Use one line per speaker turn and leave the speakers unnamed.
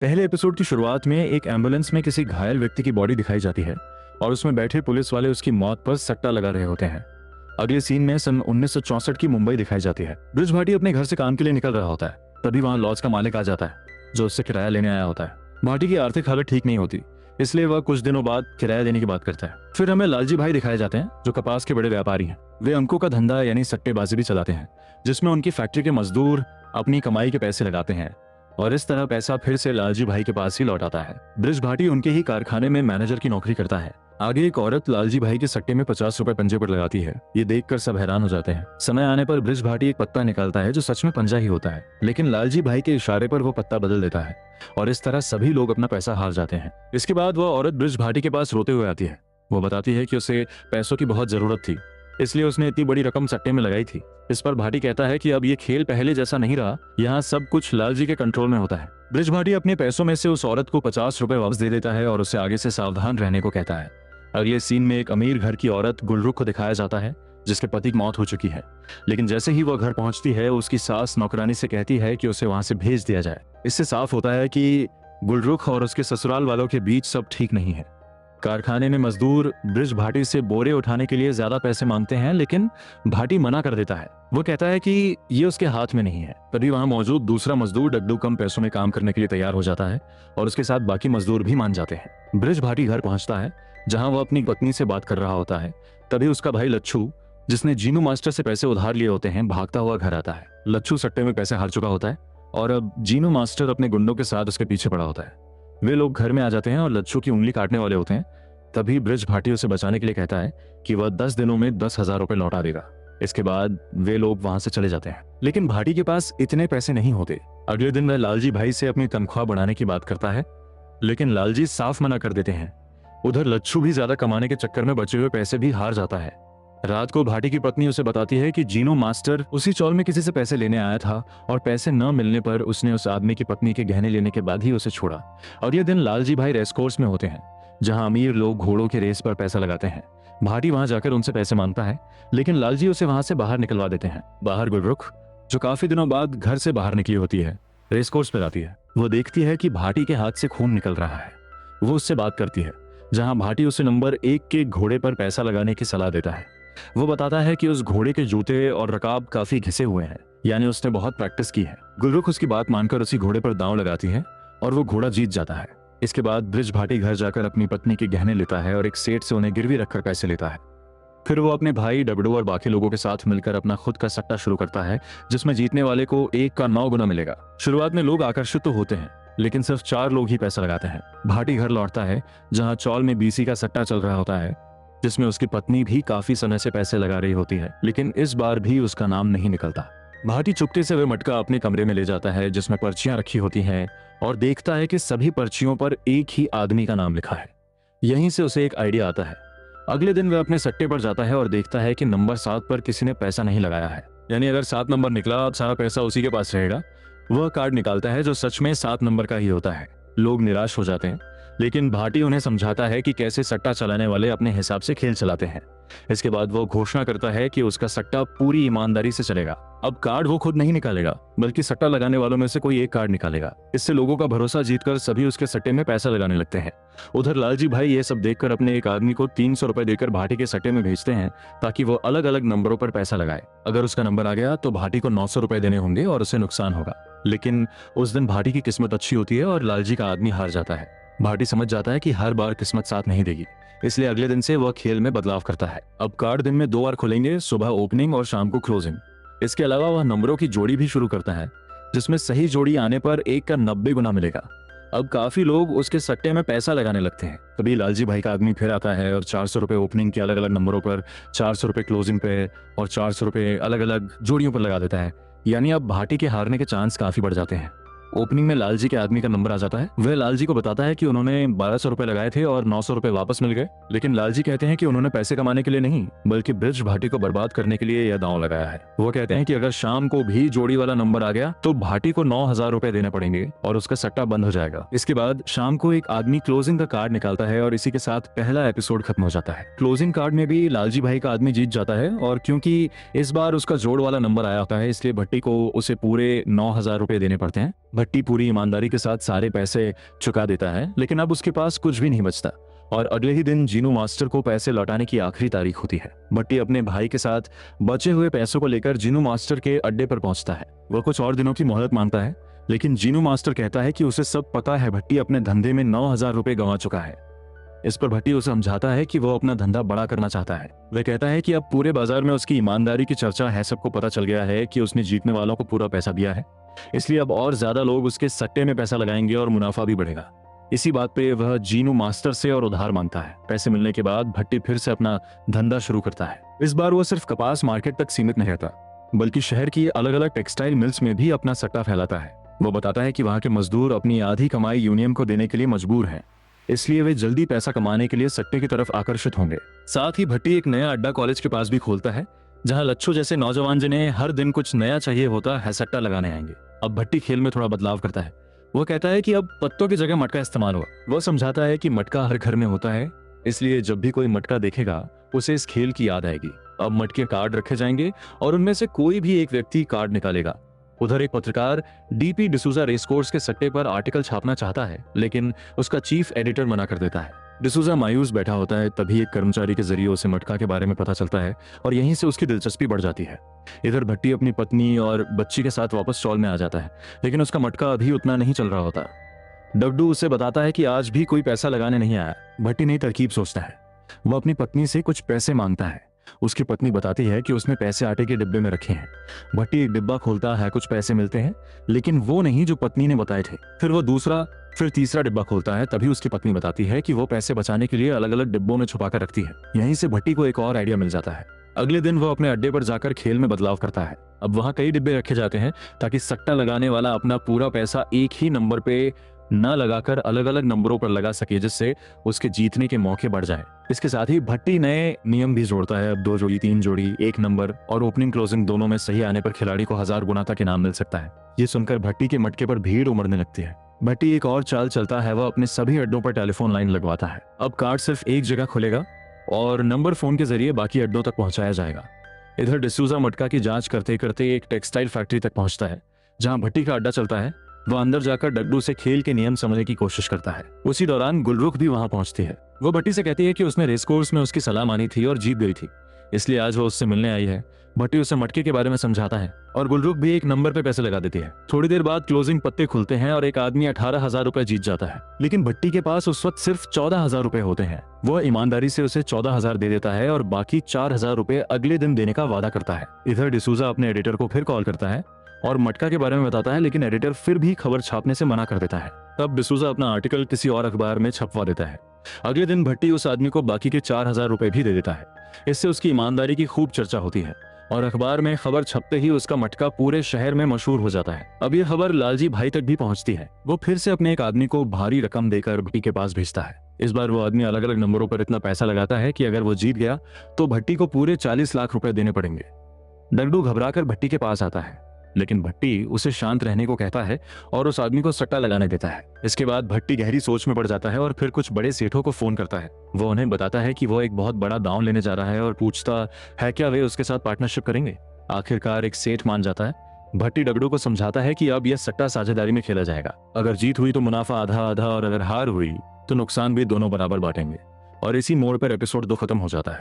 पहले एपिसोड की शुरुआत में एक एम्बुलेंस में किसी घायल व्यक्ति की बॉडी दिखाई जाती है और उसमें बैठे पुलिस वाले उसकी मौत पर सट्टा लगा रहे होते हैं। अगले सीन में सन 1964 की मुंबई दिखाई जाती है। ब्रिज भाटी अपने घर से काम के लिए निकल रहा होता है, तभी वहां लॉज का मालिक आ जाता है जो उससे किराया लेने आया होता है। भाटी की आर्थिक हालत ठीक नहीं होती, इसलिए वह कुछ दिनों बाद किराया देने की बात करता है। फिर हमें लालजी भाई दिखाए जाते हैं जो कपास के बड़े व्यापारी हैं। वे अंकों का धंधा यानी सट्टेबाजी भी चलाते हैं, जिसमें उनकी फैक्ट्री के मजदूर अपनी कमाई के पैसे लगाते हैं और इस तरह पैसा फिर से लालजी भाई के पास ही लौट आता है। ब्रिज भाटी उनके ही कारखाने में मैनेजर की नौकरी करता है। आगे एक औरत लालजी भाई के सट्टे में 50 रुपए पंजे पर लगाती है। ये देखकर सब हैरान हो जाते हैं। समय आने पर ब्रिज भाटी एक पत्ता निकालता है जो सच में पंजा ही होता है, लेकिन लालजी भाई के इशारे पर वो पत्ता बदल देता है और इस तरह सभी लोग अपना पैसा हार जाते हैं। इसके बाद वह औरत ब्रिज भाटी के पास रोते हुए आती है। वो बताती है कि उसे पैसों की बहुत जरूरत थी, इसलिए उसने इतनी बड़ी रकम सट्टे में लगाई थी। इस पर भाटी कहता है कि अब ये खेल पहले जैसा नहीं रहा, यहाँ सब कुछ लालजी के कंट्रोल में होता है। ब्रिज भाटी अपने पैसों में से उस औरत को 50 रुपए वापस दे देता है और उसे आगे से सावधान रहने को कहता है। अगले सीन में एक अमीर घर की औरत गुलरुख को दिखाया जाता है जिसके पति की मौत हो चुकी है, लेकिन जैसे ही वह घर पहुंचती है उसकी सास नौकरानी से कहती है कि उसे वहां से भेज दिया जाए। इससे साफ होता है कि गुलरुख और उसके ससुराल वालों के बीच सब ठीक नहीं है। कारखाने में मजदूर ब्रिज भाटी से बोरे उठाने के लिए ज्यादा पैसे मांगते हैं, लेकिन भाटी मना कर देता है। वो कहता है कि ये उसके हाथ में नहीं है। तभी वहां मौजूद दूसरा मजदूर डग्डू कम पैसों में काम करने के लिए तैयार हो जाता है और उसके साथ बाकी मजदूर भी मान जाते हैं। ब्रिज भाटी घर पहुंचता है जहां वह अपनी पत्नी से बात कर रहा होता है। तभी उसका भाई लच्छू, जिसने जीनू मास्टर से पैसे उधार लिए होते हैं, भागता हुआ घर आता है। लच्छू सट्टे में पैसे हार चुका होता है और अब जीनू मास्टर अपने गुंडों के साथ उसके पीछे पड़ा होता है। वे लोग घर में आ जाते हैं और लच्छू की उंगली काटने वाले होते हैं। तभी ब्रिज भाटी उसे बचाने के लिए कहता है कि वह 10 दिनों में 10,000 रुपए लौटा देगा। इसके बाद वे लोग वहां से चले जाते हैं, लेकिन भाटी के पास इतने पैसे नहीं होते। अगले दिन वह लालजी भाई से अपनी तनख्वाह बढ़ाने की बात करता है, लेकिन लालजी साफ मना कर देते हैं। उधर लच्छू भी ज्यादा कमाने के चक्कर में बचे हुए पैसे भी हार जाता है। रात को भाटी की पत्नी उसे बताती है कि जीनो मास्टर उसी चौल में किसी से पैसे लेने आया था और पैसे न मिलने पर उसने उस आदमी की पत्नी के गहने लेने के बाद ही उसे छोड़ा। और यह दिन लालजी भाई रेस कोर्स में होते हैं, जहां अमीर लोग घोड़ों के रेस पर पैसा लगाते हैं। भाटी वहां जाकर उनसे पैसे मांगता है, लेकिन लालजी उसे वहां से बाहर निकलवा देते हैं। बाहर गुलरुख, जो काफी दिनों बाद घर से बाहर निकली होती है, रेस कोर्स पर आती है। वो देखती है कि भाटी के हाथ से खून निकल रहा है। वो उससे बात करती है, जहां भाटी उसे नंबर 1 के घोड़े पर पैसा लगाने की सलाह देता है। वो बताता है कि उस घोड़े के जूते और रकाब काफी घिसे हुए हैं, यानी उसने बहुत प्रैक्टिस की है। गुलरुख उसकी बात मानकर उसी घोड़े पर दांव लगाती है और वो घोड़ा जीत जाता है। इसके बाद ब्रिज भाटी घर जाकर अपनी पत्नी के गहने लेता है और एक सेठ से उन्हें गिरवी रखकर पैसे लेता है। फिर वो अपने भाई डबडू और बाकी लोगों के साथ मिलकर अपना खुद का सट्टा शुरू करता है, जिसमें जीतने वाले को 1 का 9 गुना मिलेगा। शुरुआत में लोग आकर्षित तो होते हैं, लेकिन सिर्फ 4 लोग ही पैसा लगाते हैं। भाटी घर लौटता है जहां चौल में बीसी का सट्टा चल रहा होता है, जिसमें उसकी पत्नी भी काफी समय से पैसे लगा रही होती है, लेकिन इस बार भी उसका नाम नहीं निकलता। भाटी चुपके से वह मटका अपने कमरे में ले जाता है जिसमें पर्चियां रखी होती हैं और देखता है कि सभी पर्चियों पर एक ही आदमी का नाम लिखा है। यहीं से उसे एक आइडिया आता है। अगले दिन वह अपने सट्टे पर जाता है और देखता है कि नंबर 7 पर किसी ने पैसा नहीं लगाया है, यानी अगर 7 नंबर निकला अब सारा पैसा उसी के पास रहेगा। वह कार्ड निकालता है जो सच में 7 नंबर का ही होता है। लोग निराश हो जाते हैं, लेकिन भाटी उन्हें समझाता है कि कैसे सट्टा चलाने वाले अपने हिसाब से खेल चलाते हैं। इसके बाद वो घोषणा करता है कि उसका सट्टा पूरी ईमानदारी से चलेगा। अब कार्ड वो खुद नहीं निकालेगा, बल्कि सट्टा लगाने वालों में से कोई एक कार्ड निकालेगा। इससे लोगों का भरोसा जीतकर सभी उसके सट्टे में पैसा लगाने लगते हैं। उधर लालजी भाई ये सब देखकर अपने एक आदमी को 300 रुपए देकर भाटी के सट्टे में भेजते हैं ताकि वो अलग अलग नंबरों पर पैसा लगाए। अगर उसका नंबर आ गया तो भाटी को 900 रुपए देने होंगे और उसे नुकसान होगा। लेकिन उस दिन भाटी की किस्मत अच्छी होती है और लालजी का आदमी हार जाता है। भाटी समझ जाता है कि हर बार किस्मत साथ नहीं देगी, इसलिए अगले दिन से वह खेल में बदलाव करता है। अब कार्ड दिन में 2 बार खुलेंगे, सुबह ओपनिंग और शाम को क्लोजिंग। इसके अलावा वह नंबरों की जोड़ी भी शुरू करता है, जिसमें सही जोड़ी आने पर 1 का 90 गुना मिलेगा। अब काफी लोग उसके सट्टे में पैसा लगाने लगते हैं। तभी लालजी भाई का आदमी फिर आता है और 400 रुपए ओपनिंग के अलग अलग नंबरों पर, 400 रुपए क्लोजिंग पे और 400 रुपए अलग अलग जोड़ियों पर लगा देता है। यानी अब भाटी के हारने के चांस काफी बढ़ जाते हैं। ओपनिंग में लालजी के आदमी का नंबर आ जाता है। वह लालजी को बताता है कि उन्होंने 1200 रुपए लगाए थे और 900 रुपए वापस मिल गए, लेकिन लालजी कहते हैं कि उन्होंने पैसे कमाने के लिए नहीं, बल्कि ब्रिज भाटी को बर्बाद करने के लिए यह दांव लगाया है। वो कहते हैं कि अगर शाम को भी जोड़ी वाला नंबर आ गया तो भाटी को 9,000 रुपए देने पड़ेंगे और उसका सट्टा बंद हो जाएगा। इसके बाद शाम को एक आदमी क्लोजिंग का कार्ड निकालता है और इसी के साथ पहला एपिसोड खत्म हो जाता है। क्लोजिंग कार्ड में भी लालजी भाई का आदमी जीत जाता है और क्योंकि इस बार उसका जोड़ वाला नंबर आया होता है, इसलिए भट्टी को उसे पूरे 9,000 रुपए देने पड़ते हैं। भट्टी पूरी ईमानदारी के साथ सारे पैसे चुका देता है, लेकिन अब उसके पास कुछ भी नहीं बचता और अगले ही दिन जीनू मास्टर को पैसे लौटाने की आखिरी तारीख होती है। भट्टी अपने भाई के साथ बचे हुए पैसों को लेकर जीनू मास्टर के अड्डे पर पहुंचता है। वह कुछ और दिनों की मोहलत मांगता है, लेकिन जीनू मास्टर कहता है कि उसे सब पता है, भट्टी अपने धंधे में 9,000 रुपए गंवा चुका है। इस पर भट्टी उसे समझाता है कि वो अपना धंधा बड़ा करना चाहता है। वह कहता है कि अब पूरे बाजार में उसकी ईमानदारी की चर्चा है, सबको पता चल गया है कि उसने जीतने वालों को पूरा पैसा दिया है, इसलिए अब और ज्यादा लोग उसके सट्टे में पैसा लगाएंगे और मुनाफा भी बढ़ेगा। इसी बात पे वह जीनू मास्टर से और उधार मांगता है। पैसे मिलने के बाद भट्टी फिर से अपना धंधा शुरू करता है। इस बार वो सिर्फ कपास मार्केट तक सीमित नहीं रहता, बल्कि शहर की अलग अलग टेक्सटाइल मिल्स में भी अपना सट्टा फैलाता है। वो बताता है कि वहाँ के मजदूर अपनी आधी कमाई यूनियन को देने के लिए मजबूर हैं, इसलिए वे जल्दी पैसा कमाने के लिए सट्टे की तरफ आकर्षित होंगे। साथ ही भट्टी एक नया अड्डा कॉलेज के पास भी खोलता है, जहां लच्छू जैसे नौजवान जिन्हें हर दिन कुछ नया चाहिए होता है सट्टा लगाने आएंगे। अब भट्टी खेल में थोड़ा बदलाव करता है। वो कहता है कि अब पत्तों की जगह मटका इस्तेमाल होगा। वो समझाता है कि मटका हर घर में होता है, इसलिए जब भी कोई मटका देखेगा उसे इस खेल की याद आएगी। अब मटके कार्ड रखे जाएंगे और उनमें से कोई भी एक व्यक्ति कार्ड निकालेगा। उधर एक पत्रकार डीपी डिसूजा रेसकोर्स के सट्टे पर आर्टिकल छापना चाहता है, लेकिन उसका चीफ एडिटर मना कर देता है। डिसूजा मायूस बैठा होता है, तभी एक कर्मचारी के जरिए उसे मटका के बारे में पता चलता है और यहीं से उसकी दिलचस्पी बढ़ जाती है। इधर भट्टी अपनी पत्नी और बच्ची के साथ वापस स्टॉल में आ जाता है, लेकिन उसका मटका अभी उतना नहीं चल रहा होता। डब्डू उसे बताता है कि आज भी कोई पैसा लगाने नहीं आया। भट्टी नई तरकीब सोचता है। वह अपनी पत्नी से कुछ पैसे मांगता है। उसकी पत्नी बताती है कि उसने पैसे आटे के डिब्बे में रखे हैं। भट्टी एक डिब्बा खोलता है, कुछ पैसे मिलते हैं, लेकिन वो नहीं जो पत्नी ने बताए थे। फिर वो दूसरा, फिर तीसरा डिब्बा खोलता है, तभी उसकी पत्नी बताती है कि वो पैसे बचाने के लिए अलग अलग डिब्बों में छुपा कर रखती है। यहीं से भट्टी को एक और आइडिया मिल जाता है। अगले दिन वो अपने अड्डे पर जाकर खेल में बदलाव करता है। अब वहाँ कई डिब्बे रखे जाते हैं ताकि सट्टा लगाने वाला अपना पूरा पैसा एक ही नंबर पे न लगाकर अलग अलग नंबरों पर लगा सके, जिससे उसके जीतने के मौके बढ़ जाए। इसके साथ ही भट्टी नए नियम भी जोड़ता है। अब 2 जोड़ी, 3 जोड़ी, 1 नंबर और ओपनिंग क्लोजिंग दोनों में सही आने पर खिलाड़ी को 1000 गुना तक इनाम मिल सकता है। ये सुनकर भट्टी के मटके पर भीड़ उमड़ने लगती है। भट्टी एक और चाल चलता है, वह अपने सभी अड्डों पर टेलीफोन लाइन लगवाता है। अब कार्ड सिर्फ एक जगह खुलेगा और नंबर फोन के जरिए बाकी अड्डों तक पहुंचाया जाएगा। इधर डिसूजा मटका की जांच करते करते एक टेक्सटाइल फैक्ट्री तक पहुंचता है, जहां भट्टी का अड्डा चलता है। वह अंदर जाकर डग्डू से खेल के नियम समझने की कोशिश करता है। उसी दौरान गुलरुख भी वहां पहुंचती है। वो भट्टी से कहती है कि उसने रेस कोर्स में उसकी सलाह मानी थी और जीत गई थी, इसलिए आज वो उससे मिलने आई है। भट्टी उसे मटके के बारे में समझाता है और गुलरुख भी एक नंबर पे पैसे लगा देती है। थोड़ी देर बाद क्लोजिंग पत्ते खुलते हैं और एक आदमी 18,000 रुपए जीत जाता है, लेकिन भट्टी के पास उस वक्त सिर्फ 14,000 रुपए होते हैं। वह ईमानदारी से उसे 14,000 दे देता है और बाकी 4,000 रुपए अगले दिन देने का वादा करता है। इधर डिसूजा अपने एडिटर को फिर कॉल करता है और मटका के बारे में बताता है, लेकिन एडिटर फिर भी खबर छापने से मना कर देता है। तब डिसूजा अपना आर्टिकल किसी और अखबार में छपवा देता है। अगले दिन भट्टी उस आदमी को बाकी के 4,000 रुपए भी दे देता है। इससे उसकी ईमानदारी की खूब चर्चा होती है और अखबार में खबर छपते ही उसका मटका पूरे शहर में मशहूर हो जाता है। अब यह खबर लालजी भाई तक भी पहुंचती है। वो फिर से अपने एक आदमी को भारी रकम देकर भट्टी के पास भेजता है। इस बार वो आदमी अलग अलग नंबरों पर इतना पैसा लगाता है कि अगर वो जीत गया तो भट्टी को पूरे 40 लाख रुपए देने पड़ेंगे। डगडू घबराकर भट्टी के पास आता है, लेकिन भट्टी उसे शांत रहने को कहता है और उस आदमी को सट्टा लगाने देता है। इसके बाद भट्टी गहरी सोच में पड़ जाता है और फिर कुछ बड़े सेठों को फोन करता है। वो उन्हें बताता है कि वो एक बहुत बड़ा दांव लेने जा रहा है और पूछता है क्या वे उसके साथ पार्टनरशिप करेंगे। आखिरकार एक सेठ मान जाता है। भट्टी डगडू को समझाता है कि अब यह सट्टा साझेदारी में खेला जाएगा। अगर जीत हुई तो मुनाफा आधा आधा और अगर हार हुई तो नुकसान भी दोनों बराबर बांटेंगे। और इसी मोड़ पर एपिसोड 2 खत्म हो जाता है।